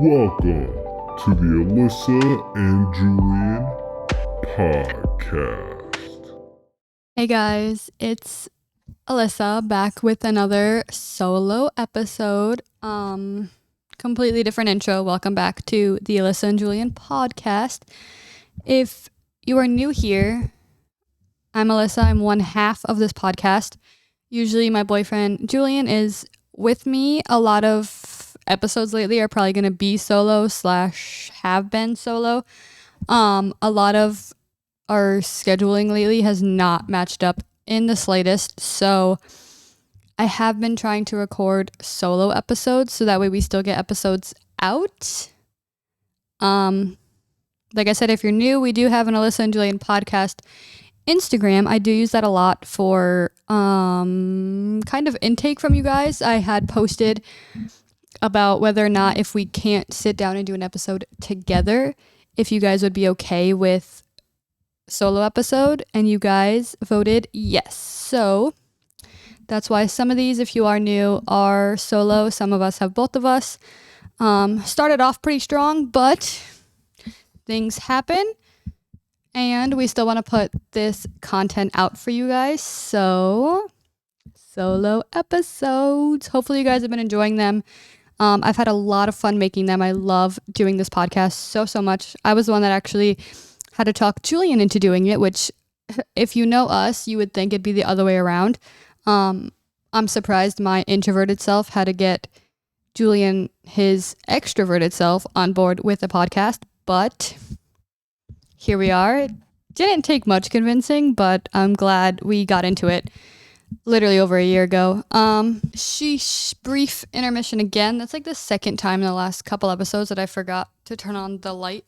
Welcome to the Alyssa and Julian Podcast. Hey guys, it's Alyssa back with another solo episode. Completely different intro. Welcome back to the Alyssa and Julian Podcast. If you are new here, I'm Alyssa. I'm one half of this podcast. Usually my boyfriend Julian is with me. A lot of episodes lately are probably going to be solo / have been solo. A lot of our scheduling lately has not matched up in the slightest, so I have been trying to record solo episodes so that way we still get episodes out. Like I said, if you're new, we do have an Alyssa and Julian Podcast Instagram. I do use that a lot for kind of intake from you guys. I had posted about whether or not, if we can't sit down and do an episode together, if you guys would be okay with solo episode, and you guys voted yes. So that's why some of these, if you are new, are solo. Some of us have both of us. Started off pretty strong, but things happen, and we still want to put this content out for you guys. So solo episodes. Hopefully you guys have been enjoying them. I've had a lot of fun making them. I love doing this podcast so much. I was the one that actually had to talk Julian into doing it, which if you know us, you would think it'd be the other way around. I'm surprised my introverted self had to get Julian, his extroverted self, on board with the podcast, but here we are. It didn't take much convincing, but I'm glad we got into it literally over a year ago. Brief intermission again. That's like the second time in the last couple episodes that I forgot to turn on the light.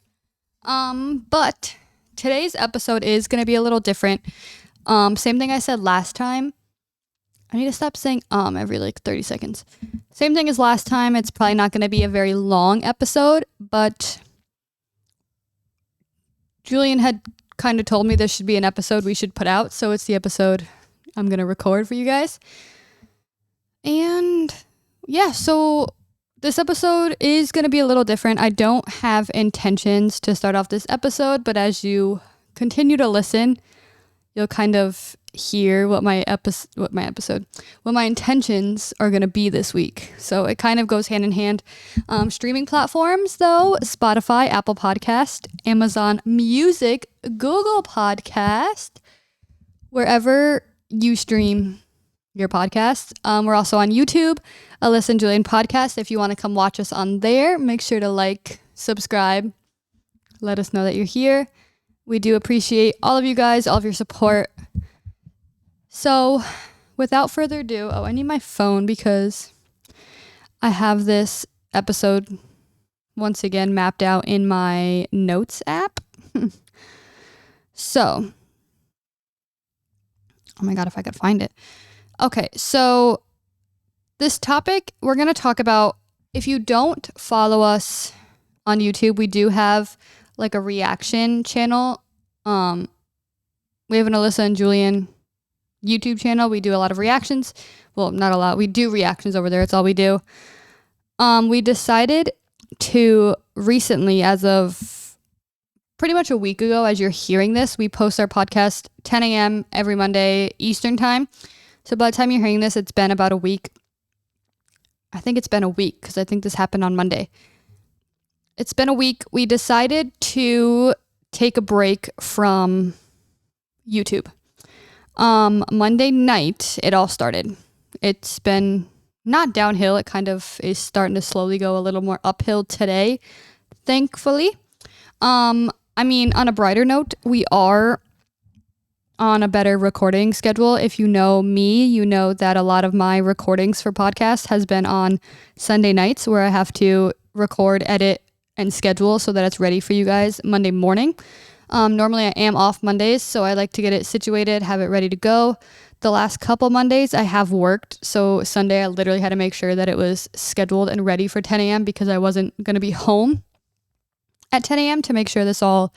But today's episode is going to be a little different. Same thing I said last time. I need to stop saying every like 30 seconds. Same thing as last time. It's probably not going to be a very long episode, but Julian had kind of told me this should be an episode we should put out, so it's the episode I'm going to record for you guys. And yeah, so this episode is going to be a little different. I don't have intentions to start off this episode, but as you continue to listen, you'll kind of hear what my intentions are going to be this week. So it kind of goes hand in hand. Streaming platforms though, Spotify, Apple Podcast, Amazon Music, Google Podcast, wherever you stream your podcast. We're also on YouTube, Alyssa and Julian Podcast. If you want to come watch us on there, make sure to like, subscribe, let us know that you're here. We do appreciate all of you guys, all of your support. So without further ado, I need my phone because I have this episode once again mapped out in my notes app. So, oh my God, if I could find it. Okay, so this topic we're going to talk about, if you don't follow us on YouTube, we do have like a reaction channel. We have an Alyssa and Julian YouTube channel. We do a lot of reactions. Well, not a lot. We do reactions over there. It's all we do. We decided to recently, as of pretty much a week ago, as you're hearing this, we post our podcast 10 a.m. every Monday Eastern time. So by the time you're hearing this, it's been about a week. I think it's been a week because I think this happened on Monday. It's been a week. We decided to take a break from YouTube. Monday night, it all started. It's been not downhill. It kind of is starting to slowly go a little more uphill today, thankfully. On a brighter note, we are on a better recording schedule. If you know me, you know that a lot of my recordings for podcasts has been on Sunday nights, where I have to record, edit, and schedule so that it's ready for you guys Monday morning. Normally I am off Mondays, so I like to get it situated, have it ready to go. The last couple Mondays I have worked, so Sunday I literally had to make sure that it was scheduled and ready for 10 a.m. because I wasn't going to be home at 10 a.m. to make sure this all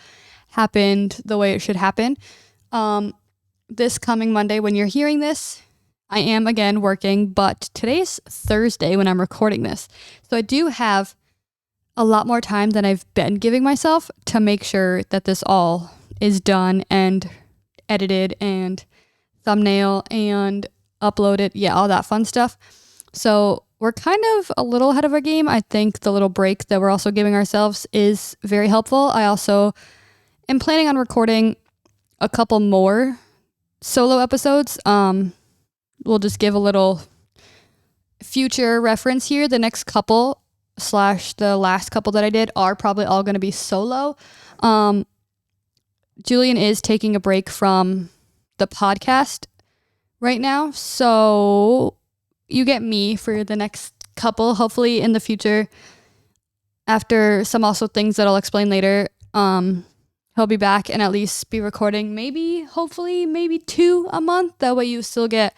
happened the way it should happen. This coming Monday, when you're hearing this, I am again working, but today's Thursday when I'm recording this. So I do have a lot more time than I've been giving myself to make sure that this all is done and edited and thumbnail and uploaded. Yeah, all that fun stuff. So we're kind of a little ahead of our game. I think the little break that we're also giving ourselves is very helpful. I also am planning on recording a couple more solo episodes. We'll just give a little future reference here. The next couple / the last couple that I did are probably all going to be solo. Julian is taking a break from the podcast right now, so you get me for the next couple. Hopefully in the future, after some also things that I'll explain later, he'll be back and at least be recording hopefully maybe 2 a month. That way you still get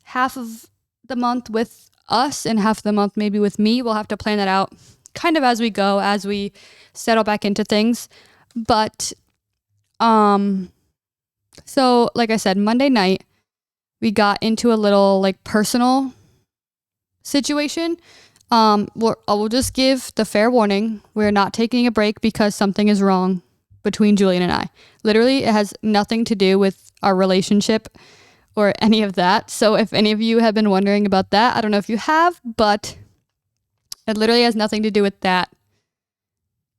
half of the month with us and half of the month maybe with me. We'll have to plan that out kind of as we go, as we settle back into things. But so like I said, Monday night we got into a little like personal situation. We'll just give the fair warning. We're not taking a break because something is wrong between Julian and I. Literally, it has nothing to do with our relationship or any of that. So if any of you have been wondering about that, I don't know if you have, but it literally has nothing to do with that,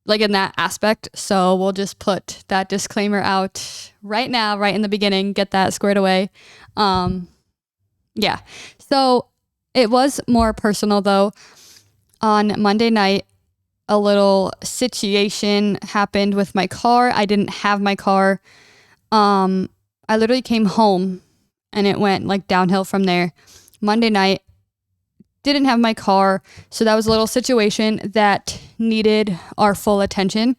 like in that aspect. So we'll just put that disclaimer out right now, right in the beginning, get that squared away. Yeah. So it was more personal though. On Monday night, a little situation happened with my car. I didn't have my car. I literally came home and it went like downhill from there. Monday night, didn't have my car. So that was a little situation that needed our full attention.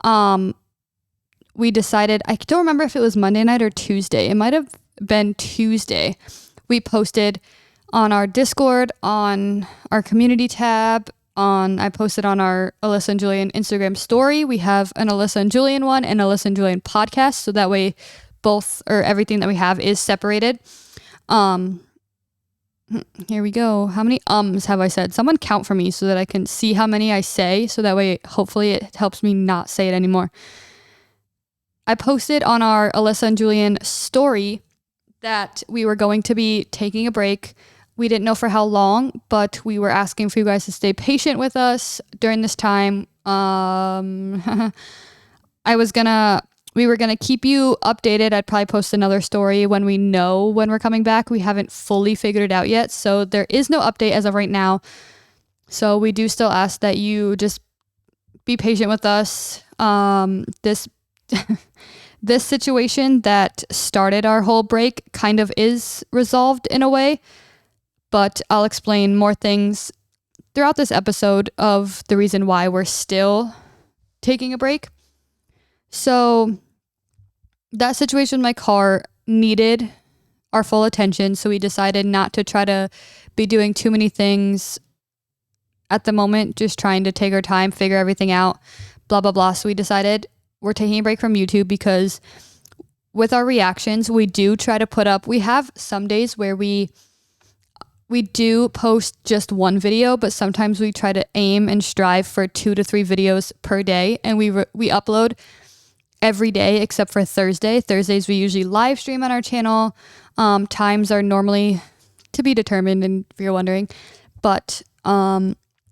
We decided, I don't remember if it was Monday night or Tuesday. It might have been Tuesday. We posted on our Discord, on our community tab, I posted on our Alyssa and Julian Instagram story. We have an Alyssa and Julian one and Alyssa and Julian podcast. So that way both or everything that we have is separated. Here we go. How many have I said? Someone count for me so that I can see how many I say. So that way, hopefully it helps me not say it anymore. I posted on our Alyssa and Julian story that we were going to be taking a break. We didn't know for how long, but we were asking for you guys to stay patient with us during this time. We were gonna keep you updated. I'd probably post another story when we know when we're coming back. We haven't fully figured it out yet, so there is no update as of right now. So we do still ask that you just be patient with us. This situation that started our whole break kind of is resolved in a way, but I'll explain more things throughout this episode of the reason why we're still taking a break. So that situation with my car needed our full attention. So we decided not to try to be doing too many things at the moment, just trying to take our time, figure everything out, blah, blah, blah. So we decided we're taking a break from YouTube because with our reactions, we do try to put up, we have some days where we do post just one video, but sometimes we try to aim and strive for 2 to 3 videos per day. And we upload every day except for Thursday. Thursdays we usually live stream on our channel. Times are normally to be determined, and if you're wondering, but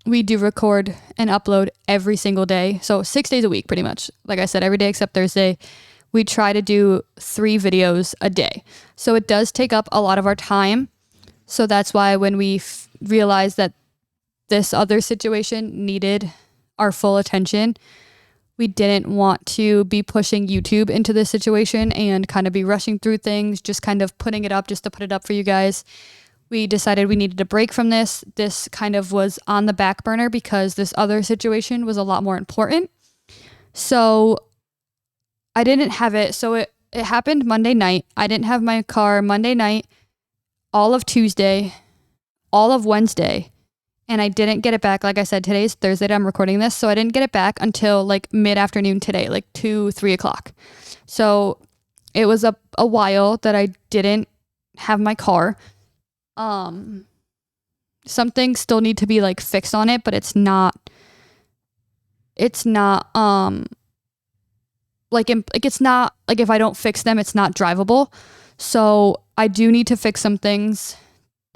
we do record and upload every single day. So 6 days a week, pretty much. Like I said, every day except Thursday. We try to do 3 videos a day. So it does take up a lot of our time. So that's why when we realized that this other situation needed our full attention, we didn't want to be pushing YouTube into this situation and kind of be rushing through things, just kind of putting it up just to put it up for you guys. We decided we needed a break from this. This kind of was on the back burner because this other situation was a lot more important. So I didn't have it. So it happened Monday night. I didn't have my car Monday night, all of Tuesday, all of Wednesday. And I didn't get it back. Like I said, today's Thursday that I'm recording this. So I didn't get it back until like mid-afternoon today, like 2-3 o'clock. So it was a while that I didn't have my car. Some things still need to be like fixed on it, but it's not it's not it's not like if I don't fix them, it's not drivable. So I do need to fix some things.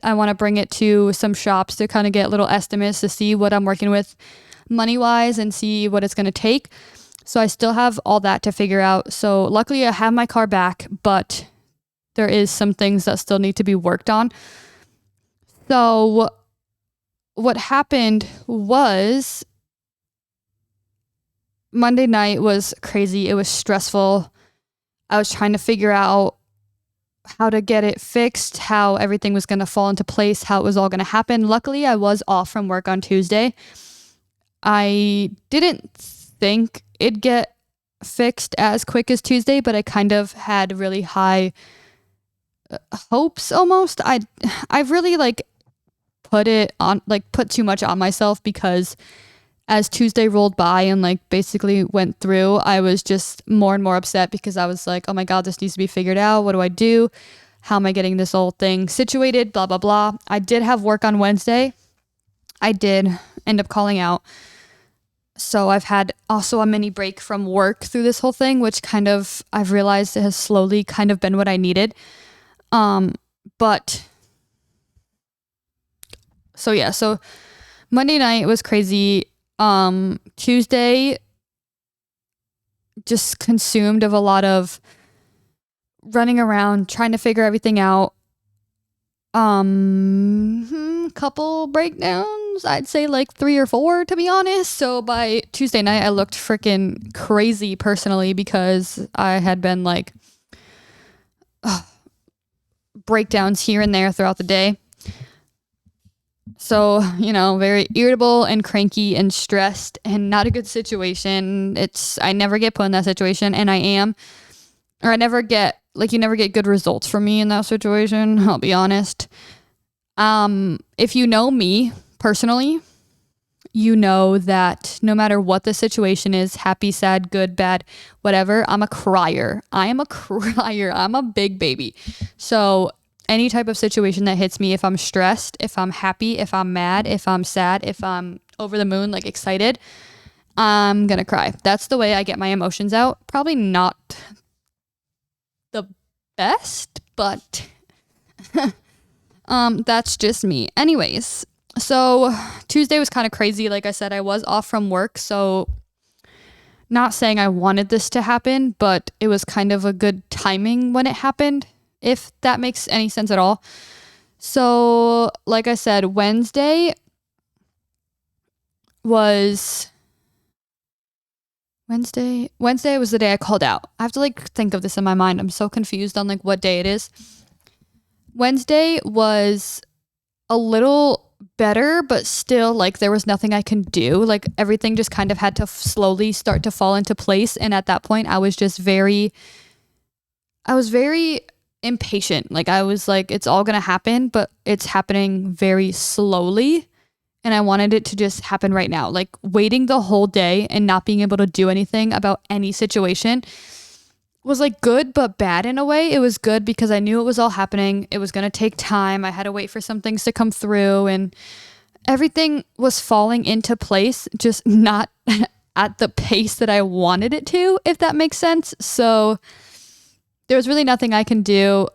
I want to bring it to some shops to kind of get little estimates to see what I'm working with money wise and see what it's going to take. So I still have all that to figure out. So luckily I have my car back, but there is some things that still need to be worked on. So what happened was Monday night was crazy. It was stressful. I was trying to figure out how to get it fixed, how everything was going to fall into place, how it was all going to happen. Luckily, I was off from work on Tuesday. I didn't think it'd get fixed as quick as Tuesday, but I kind of had really high hopes almost. I've really put too much on myself, because as Tuesday rolled by and basically went through, I was just more and more upset because I was like, oh my God, this needs to be figured out. What do I do? How am I getting this whole thing situated? Blah, blah, blah. I did have work on Wednesday. I did end up calling out. So I've had also a mini break from work through this whole thing, which kind of, I've realized it has slowly kind of been what I needed. So Monday night was crazy. Tuesday just consumed of a lot of running around trying to figure everything out. Couple breakdowns, I'd say 3 or 4 to be honest. So by Tuesday night I looked freaking crazy personally, because I had been breakdowns here and there throughout the day. So, very irritable and cranky and stressed and not a good situation. I never get put in that situation, and I never get, you never get good results from me in that situation. I'll be honest. If you know me personally, you know that no matter what the situation is, happy, sad, good, bad, whatever, I'm a crier. I am a crier. I'm a big baby. So any type of situation that hits me, if I'm stressed, if I'm happy, if I'm mad, if I'm sad, if I'm over the moon, excited, I'm gonna cry. That's the way I get my emotions out. Probably not the best, but that's just me. Anyways, so Tuesday was kind of crazy. Like I said, I was off from work, so not saying I wanted this to happen, but it was kind of a good timing when it happened, if that makes any sense at all. So, like I said, Wednesday was the day I called out. I have to think of this in my mind. I'm so confused on what day it is. Wednesday was a little better, but still there was nothing I can do. Everything just kind of had to slowly start to fall into place. And at that point I was just very impatient. I was it's all gonna happen, but it's happening very slowly, and I wanted it to just happen right now. Waiting the whole day and not being able to do anything about any situation was good but bad in a way. It was good because I knew it was all happening. It was gonna take time. I had to wait for some things to come through, and everything was falling into place, just not at the pace that I wanted it to, if that makes sense. So there was really nothing I can do.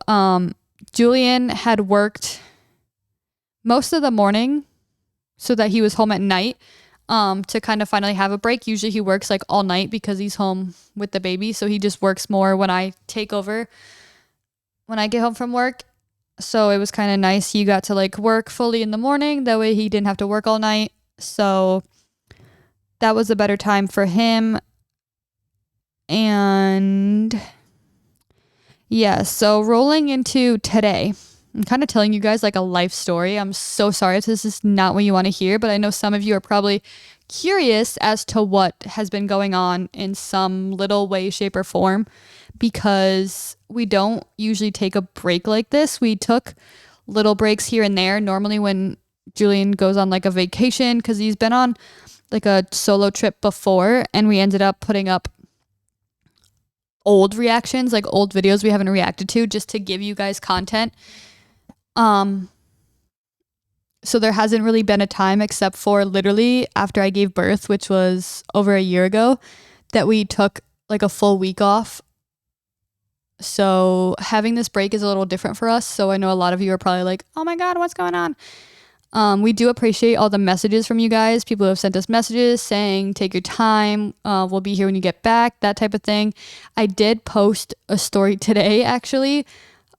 Julian had worked most of the morning so that he was home at night, to kind of finally have a break. Usually he works all night because he's home with the baby. So he just works more when I take over, when I get home from work. So it was kind of nice. He got to work fully in the morning. That way he didn't have to work all night. So that was a better time for him. And yeah, so rolling into today, I'm kind of telling you guys a life story. I'm so sorry if this is not what you want to hear, but I know some of you are probably curious as to what has been going on in some little way, shape, or form, because we don't usually take a break like this. We took little breaks here and there. Normally when Julian goes on a vacation, because he's been on a solo trip before, and we ended up putting up old reactions, old videos we haven't reacted to, just to give you guys content. So there hasn't really been a time except for literally after I gave birth, which was over a year ago, that we took like a full week off. So having this break is a little different for us. So I know a lot of you are probably like, oh my God, what's going on? We do appreciate all the messages from you guys. People who have sent us messages saying, take your time. We'll be here when you get back, that type of thing. I did post a story today, actually,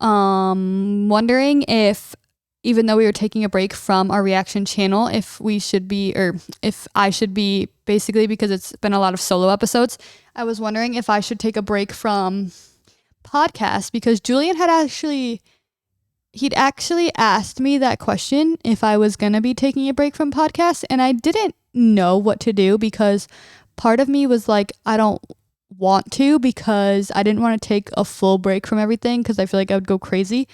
wondering if, even though we were taking a break from our reaction channel, if we should be, or if I should be, basically because it's been a lot of solo episodes, I was wondering if I should take a break from podcast, because Julian he'd actually asked me that question if I was going to be taking a break from podcasts, and I didn't know what to do, because part of me was like, I don't want to, because I didn't want to take a full break from everything, because I feel like I would go crazy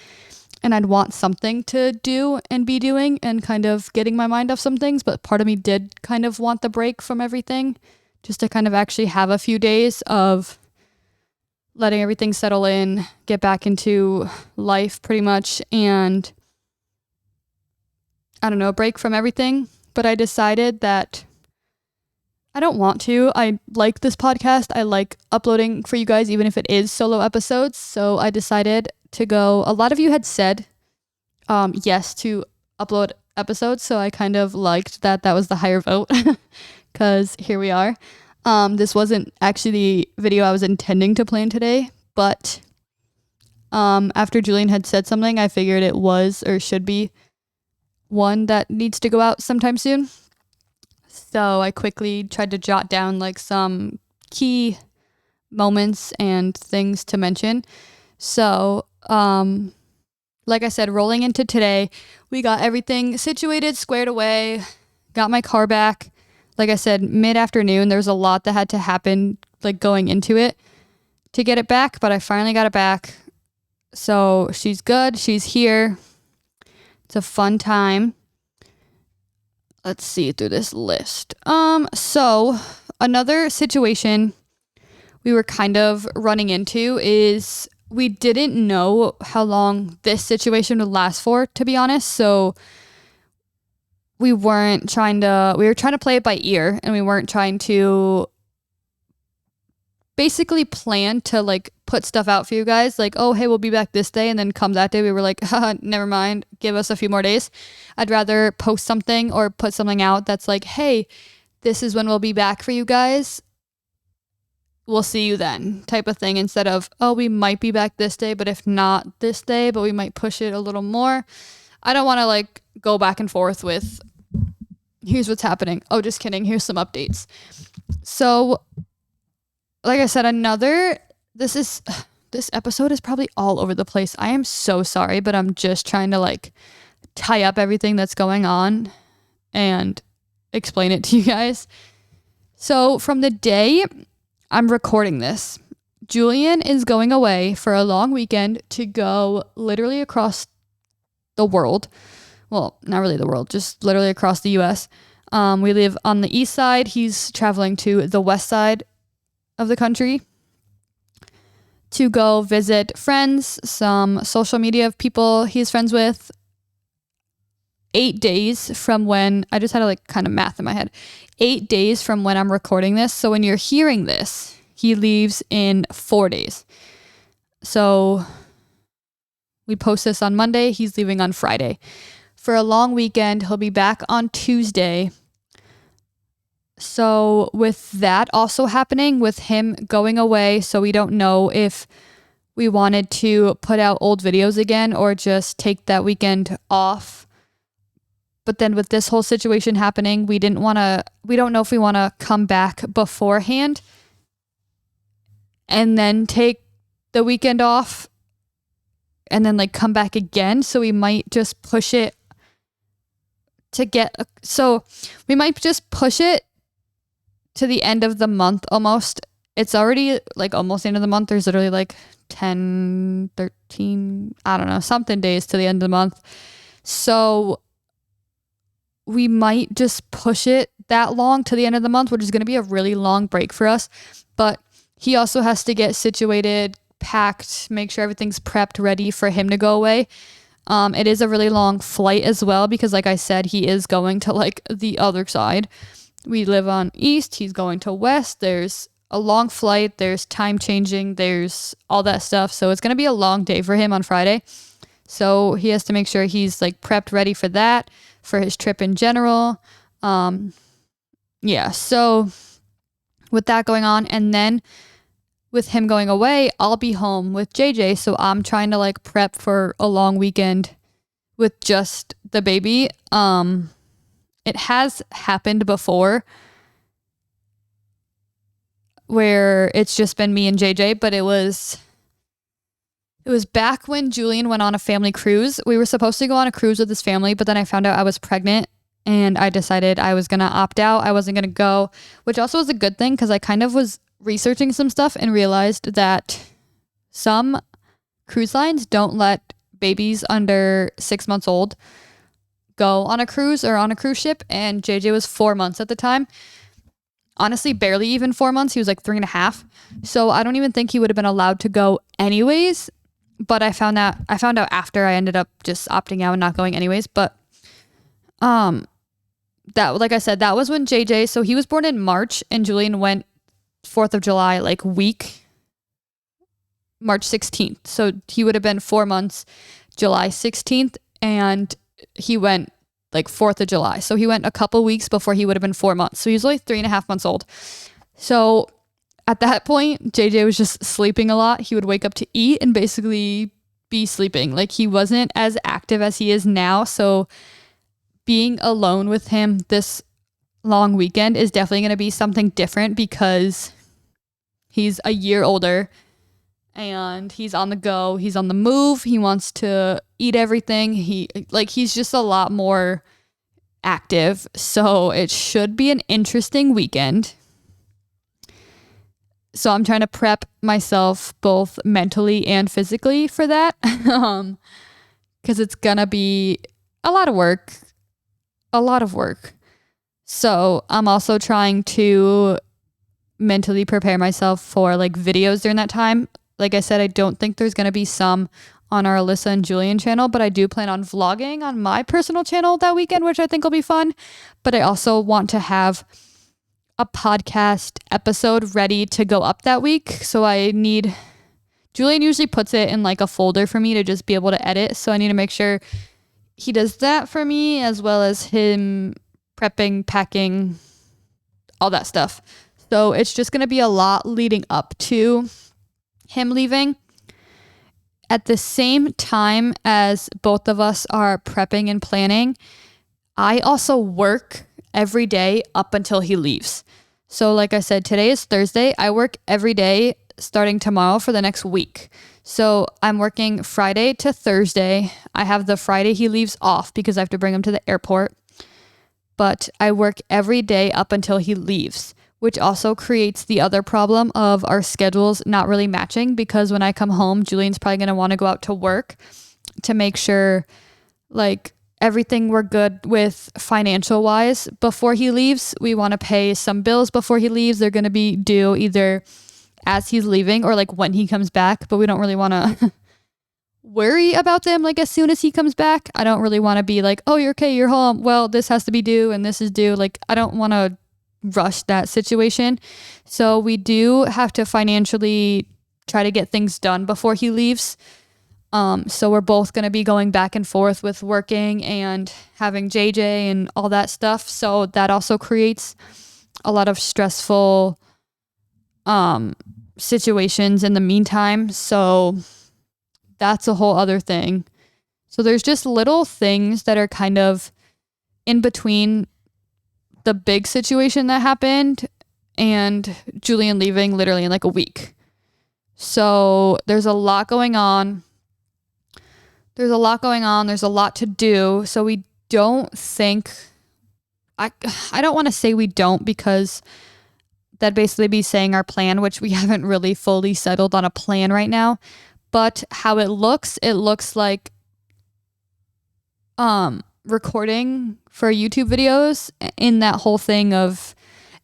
and I'd want something to do and be doing and kind of getting my mind off some things. But part of me did kind of want the break from everything, just to kind of actually have a few days of letting everything settle in, get back into life pretty much, and I don't know, break from everything. But I decided that I don't want to. I like this podcast. I like uploading for you guys, even if it is solo episodes. So I decided to go. A lot of you had said yes to upload episodes, so I kind of liked that was the higher vote, because here we are. This wasn't actually the video I was intending to plan today, but after Julian had said something, I figured it was, or should be, one that needs to go out sometime soon. So I quickly tried to jot down like some key moments and things to mention. So, like I said, rolling into today, we got everything situated, squared away, got my car back. Like I said, mid-afternoon, there was a lot that had to happen, like going into it to get it back, but I finally got it back. So she's good. She's here. It's a fun time. Let's see through this list. So another situation we were kind of running into is we didn't know how long this situation would last for, to be honest. So we were trying to play it by ear, and we weren't trying to basically plan to like put stuff out for you guys. Like, oh, hey, we'll be back this day. And then come that day, we were like, never mind, give us a few more days. I'd rather post something or put something out that's like, hey, this is when we'll be back for you guys. We'll see you then, type of thing, instead of, oh, we might be back this day, but if not this day, but we might push it a little more. I don't want to like go back and forth with, here's what's happening. Oh, just kidding. Here's some updates. So, like I said, this episode is probably all over the place. I am so sorry, but I'm just trying to like tie up everything that's going on and explain it to you guys. So from the day I'm recording this, Julian is going away for a long weekend to go literally across the world. Well, not really the world, just literally across the US. We live on the east side. He's traveling to the west side of the country to go visit friends, some social media people he's friends with. 8 days from when, I just had to like kind of math in my head, 8 days from when I'm recording this. So when you're hearing this, he leaves in 4 days. So we post this on Monday. He's leaving on Friday for a long weekend. He'll be back on Tuesday. So with that also happening, with him going away, so we don't know if we wanted to put out old videos again or just take that weekend off. But then with this whole situation happening, we don't know if we want to come back beforehand and then take the weekend off and then like come back again. So we might just push it to to the end of the month almost. It's already like almost the end of the month. There's literally like 10, 13, I don't know, something days to the end of the month. So we might just push it that long to the end of the month, which is going to be a really long break for us. But he also has to get situated, packed, make sure everything's prepped, ready for him to go away. It is a really long flight as well because, like I said, he is going to like the other side. We live on east, he's going to west. There's a long flight, there's time changing, there's all that stuff. So it's going to be a long day for him on Friday. So he has to make sure he's like prepped ready for that, for his trip in general. Yeah, so with that going on, and then with him going away, I'll be home with JJ. So I'm trying to like prep for a long weekend with just the baby. It has happened before where it's just been me and JJ, but it was back when Julian went on a family cruise. We were supposed to go on a cruise with his family, but then I found out I was pregnant and I decided I was going to opt out. I wasn't going to go, which also was a good thing because I kind of was researching some stuff and realized that some cruise lines don't let babies under 6 months old go on a cruise or on a cruise ship. And JJ was 4 months at the time. Honestly, barely even 4 months. He was like 3.5. So I don't even think he would have been allowed to go anyways. But I found out after I ended up just opting out and not going anyways. But that, like I said, that was when JJ, so he was born in March and Julian went 4th of July, like week, March 16th. So he would have been 4 months, July 16th, and he went like 4th of July. So he went a couple weeks before he would have been 4 months. So he was only 3.5 months old. So at that point, JJ was just sleeping a lot. He would wake up to eat and basically be sleeping. Like he wasn't as active as he is now. So being alone with him this long weekend is definitely going to be something different because he's a year older and he's on the go. He's on the move. He wants to eat everything. He's just a lot more active. So it should be an interesting weekend. So I'm trying to prep myself both mentally and physically for that. Because it's going to be a lot of work. So I'm also trying to mentally prepare myself for like videos during that time. Like I said, I don't think there's going to be some on our Alyssa and Julian channel, but I do plan on vlogging on my personal channel that weekend, which I think will be fun. But I also want to have a podcast episode ready to go up that week. So Julian usually puts it in like a folder for me to just be able to edit. So I need to make sure he does that for me, as well as him prepping, packing, all that stuff. So it's just going to be a lot leading up to him leaving. At the same time as both of us are prepping and planning, I also work every day up until he leaves. So like I said, today is Thursday. I work every day starting tomorrow for the next week. So I'm working Friday to Thursday. I have the Friday he leaves off because I have to bring him to the airport. But I work every day up until he leaves, which also creates the other problem of our schedules not really matching, because when I come home, Julian's probably going to want to go out to work to make sure like everything we're good with financial wise before he leaves. We want to pay some bills before he leaves. They're going to be due either as he's leaving or like when he comes back, but we don't really want to worry about them like as soon as he comes back. I don't really want to be like, oh, you're okay, you're home, well, this has to be due and this is due. Like I don't want to rush that situation. So we do have to financially try to get things done before he leaves. So we're both going to be going back and forth with working and having JJ and all that stuff. So that also creates a lot of stressful situations in the meantime. So that's a whole other thing. So there's just little things that are kind of in between the big situation that happened and Julian leaving literally in like a week. So there's a lot going on. There's a lot to do. So we don't think, I don't want to say we don't, because that'd basically be saying our plan, which we haven't really fully settled on a plan right now. But how it looks like recording for YouTube videos in that whole thing of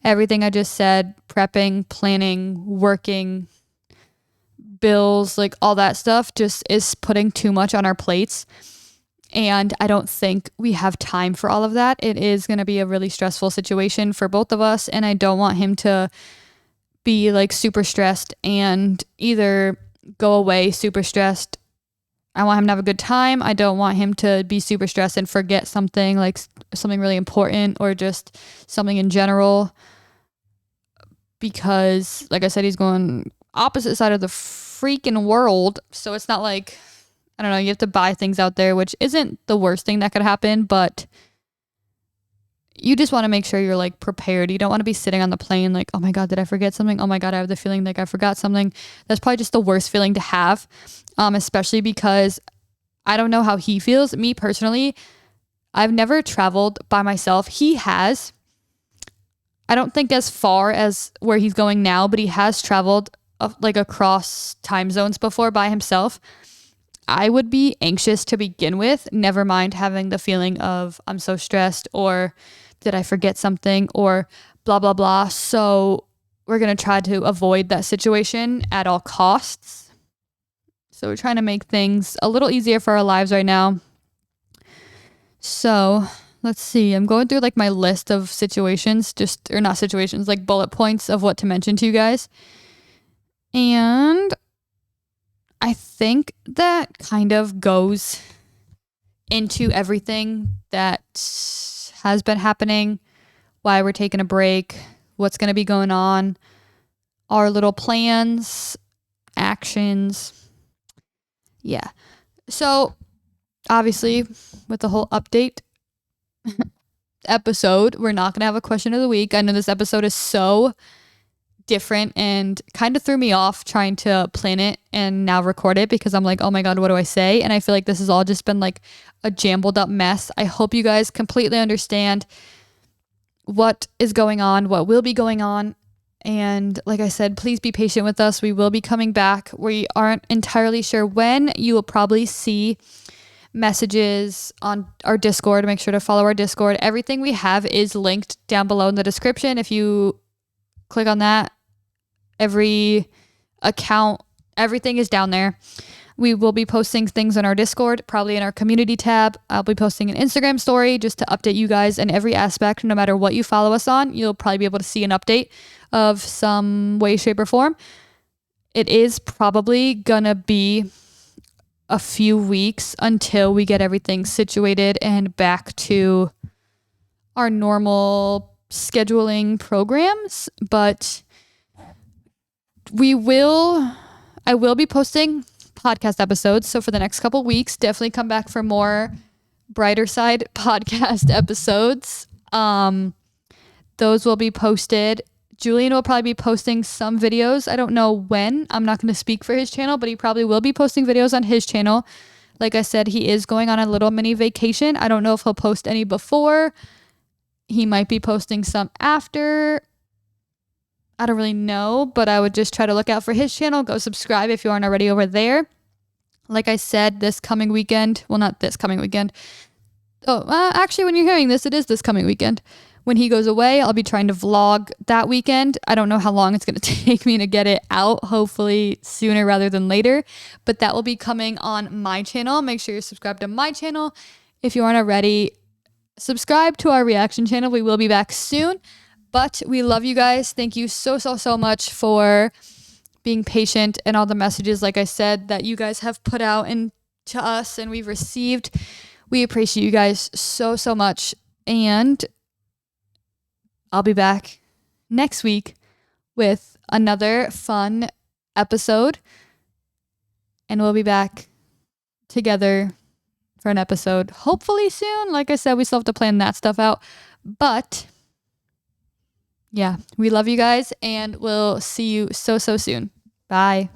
everything I just said, prepping, planning, working, bills, like all that stuff just is putting too much on our plates. And I don't think we have time for all of that. It is going to be a really stressful situation for both of us. And I don't want him to be like super stressed and either go away super stressed. I want him to have a good time. I don't want him to be super stressed and forget something, like something really important or just something in general. Because like I said, he's going opposite side of the freaking world. So it's not like, I don't know, you have to buy things out there, which isn't the worst thing that could happen, but you just want to make sure you're like prepared. You don't want to be sitting on the plane like, oh my God, did I forget something? Oh my God, I have the feeling like I forgot something. That's probably just the worst feeling to have, especially because I don't know how he feels. Me personally, I've never traveled by myself. He has. I don't think as far as where he's going now, but he has traveled like across time zones before by himself. I would be anxious to begin with, never mind having the feeling of I'm so stressed or did I forget something or blah, blah, blah. So we're going to try to avoid that situation at all costs. So we're trying to make things a little easier for our lives right now. So let's see. I'm going through like my list of situations, or not situations, like bullet points of what to mention to you guys. And I think that kind of goes into everything that has been happening, why we're taking a break, what's going to be going on, our little plans, actions. Yeah. So obviously with the whole update episode, we're not going to have a question of the week. I know this episode is so different and kind of threw me off trying to plan it and now record it because I'm like, oh my God, what do I say? And I feel like this has all just been like a jumbled up mess. I hope you guys completely understand what is going on, what will be going on. And like I said, please be patient with us. We will be coming back. We aren't entirely sure when. You will probably see messages on our Discord. Make sure to follow our Discord. Everything we have is linked down below in the description. If you click on that, every account, everything is down there. We will be posting things on our Discord, probably in our community tab. I'll be posting an Instagram story just to update you guys in every aspect. No matter what you follow us on, you'll probably be able to see an update of some way, shape, or form. It is probably gonna be a few weeks until we get everything situated and back to our normal scheduling programs, but I will be posting podcast episodes. So for the next couple weeks, definitely come back for more brighter side podcast episodes. Those will be posted. Julian will probably be posting some videos. I don't know when. I'm not going to speak for his channel, but he probably will be posting videos on his channel. Like I said, he is going on a little mini vacation. I don't know if he'll post any before. He might be posting some after. I don't really know, but I would just try to look out for his channel. Go subscribe if you aren't already over there. Like I said, this coming weekend. Well, not this coming weekend. Actually, when you're hearing this, it is this coming weekend. When he goes away, I'll be trying to vlog that weekend. I don't know how long it's going to take me to get it out. Hopefully sooner rather than later. But that will be coming on my channel. Make sure you're subscribed to my channel. If you aren't already, subscribe to our reaction channel. We will be back soon. But we love you guys. Thank you so much for being patient and all the messages, like I said, that you guys have put out into us and we've received. We appreciate you guys so much. And I'll be back next week with another fun episode. And we'll be back together for an episode hopefully soon. Like I said, we still have to plan that stuff out. But yeah, we love you guys and we'll see you so soon. Bye.